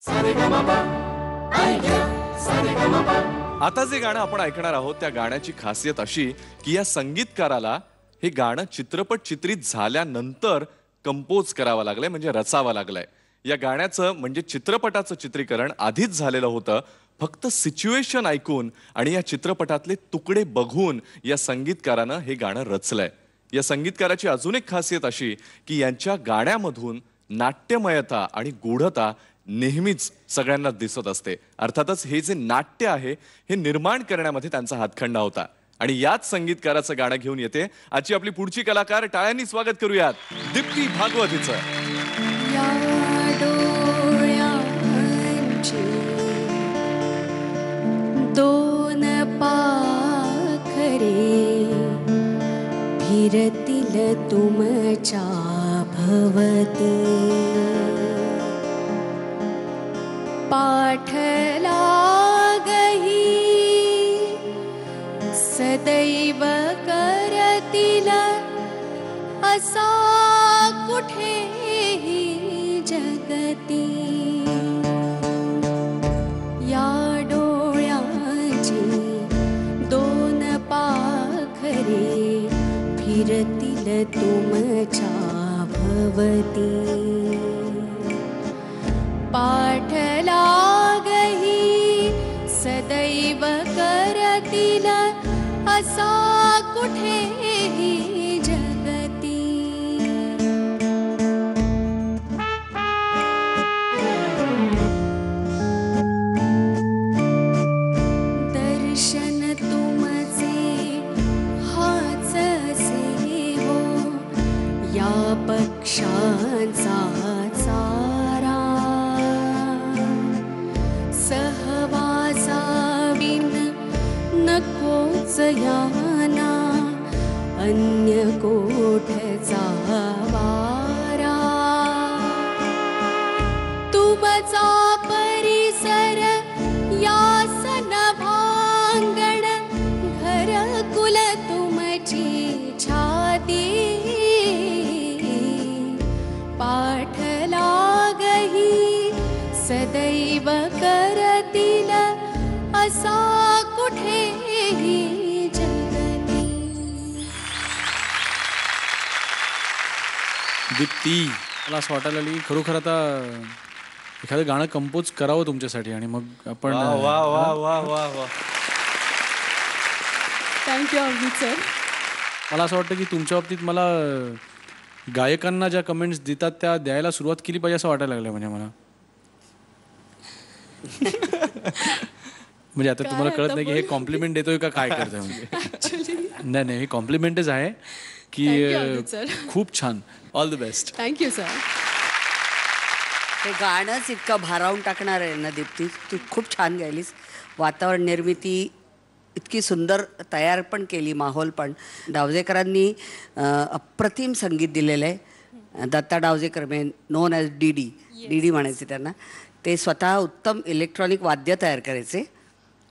आता जे गाणं आपण ऐकणार आहोत त्या गाण्याची खासियत अशी की या संगीतकाराला हे गाणं चित्रपट चित्रित झाल्यानंतर कंपोज करावं लागलंय, म्हणजे रचावं लागलंय. या गाण्याचं म्हणजे चित्रपटाचं चित्रीकरण आधीच झालेलं होतं. फक्त सिच्युएशन ऐकून आणि या चित्रपटातले तुकडे बघून या संगीतकारानं हे गाणं रचलंय. या संगीतकाराची अजून एक खासियत अशी की यांच्या गाण्यामधून नाट्यमयता आणि गूढता नेहमीच सगळ्यांना दिसत असते. अर्थातच हे जे नाट्य आहे हे निर्माण करण्यामध्ये त्यांचा हातखंडा होता. आणि याच संगीतकाराचं गाणं घेऊन येते आजची आपली पुढची कलाकार. टाळ्यांनी स्वागत करूयात दीप्ती भागवतीचं. दोन पाखरे फिरतील तुमच्या भवती, पाठ लागही सदैव करतील असा कुठेही जगती. या डोळ्याची दोन पाखरे फिरतील तुमच्या भवती, पाठ लागही सदैव करतील असा कुठेही जगती. दर्शन तुमचे हाच असे हो या पक्षांचा चारा, सहवासा बिन नकोच याना अन्य कोठचा वारा. तुमचा परिसर यासन भांगण घरकुल तुमची छाती, पाठ लागही सदैव करतील असा कुठेही जगती. दीप्ती, मला असं वाटायला लागलं की खरोखर आता एखादं गाणं कंपोज करावं तुमच्यासाठी आणि मग आपण. वा वा वा वा वा वा. Thank you Amit sir. मला असं वाटतं की तुमच्या बाबतीत मला गायकांना ज्या कमेंट्स देतात त्या द्यायला सुरुवात केली पाहिजे असं वाटायला लागलं. म्हणजे मला म्हणजे आता तुम्हाला कळत नाही की हे कॉम्प्लिमेंट देतोय का काय करतोय. म्हणजे नाही नाही, हे कॉम्प्लिमेंटच आहे की खूप छान. All the best. Thank you sir. हे गाणंच इतकं भारावून टाकणार आहे ना दीप्ती. तू खूप छान गायलीस. वातावरण निर्मिती इतकी सुंदर तयार पण केली, माहोल पण. डावजेकरांनी अप्रतिम संगीत दिलेलं आहे. Datta Davjekar known as D D म्हणायचे त्यांना. ते स्वतः उत्तम इलेक्ट्रॉनिक वाद्य तयार करायचे,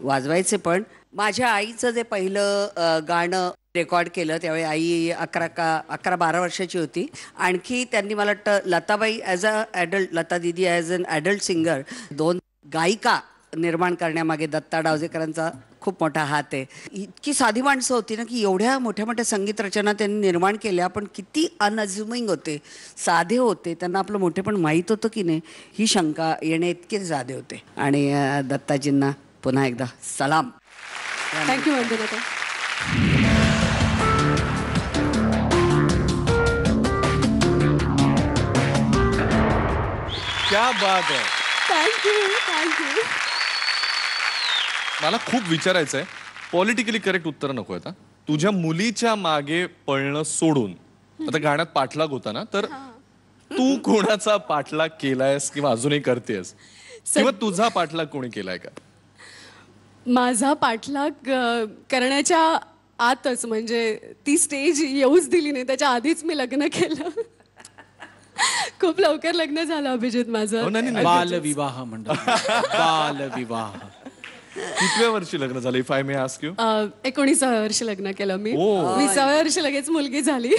वाजवायचे पण. माझ्या आईचं जे पहिलं गाणं रेकॉर्ड केलं त्यावेळी आई 11-12 वर्षाची होती. आणखी त्यांनी मला वाटतं Latabai as a adult, Lata दिदी ॲज अन ॲडल्ट सिंगर, 2 गायिका निर्माण करण्यामागे दत्ता डावजेकरांचा खूप मोठा हात आहे. इतकी साधी माणसं होती ना की एवढ्या मोठ्या मोठ्या संगीत रचना त्यांनी निर्माण केल्या, पण किती अनअज्युमिंग होते, साधे होते. त्यांना आपलं मोठेपण माहीत होतं की नाही ही शंका येणे इतके साधे होते. आणि दत्ताजींना पुन्हा एकदा सलाम. थँक्यू वंदना. क्या बात आहे. थँक्यू. मला खूप विचारायचंय, पॉलिटिकली करेक्ट उत्तर नको आहे. तुझ्या मुलीच्या मागे पळणं सोडून आता गाण्यात पाठलाग होता ना, तर तू कोणाचा पाठलाग केलायस किंवा अजूनही करतेस, किंवा तुझा पाठलाग कोणी केलाय का? माझा पाठलाग करण्याच्या आतच, म्हणजे ती स्टेज येऊच दिली नाही त्याच्या आधीच मी लग्न केलं. खूप लवकर लग्न झालं अभिजित माझं. बालविवाह म्हणतात. बालविवाह. कितव्या वर्षी लग्न झालं, if I may ask you? 19व्या वर्षी लग्न केलं मी. 20व्या वर्षी लगेच मुलगी झाली.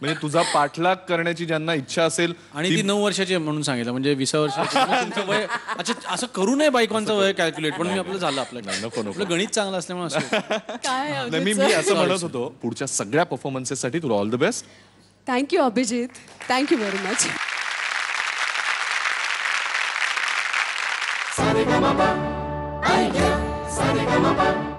म्हणजे तुझा पाठलाग करण्याची ज्यांना इच्छा असेल आणि ती 9 वर्षाची आहे म्हणून सांगितलं, म्हणजे 20 वर्षाची. मग तुमचं वय अच्छा असं करू नये बायकांचं वय कॅल्क्युलेट, पण मी आपलं झालं आपलं आपलं गणित चांगलं असल्यामुळे असं. काय नाही, मी असं म्हणत होतो पुढच्या सगळ्या परफॉर्मन्सेससाठी तुला all the best. Thank you Abhijit, thank you very much.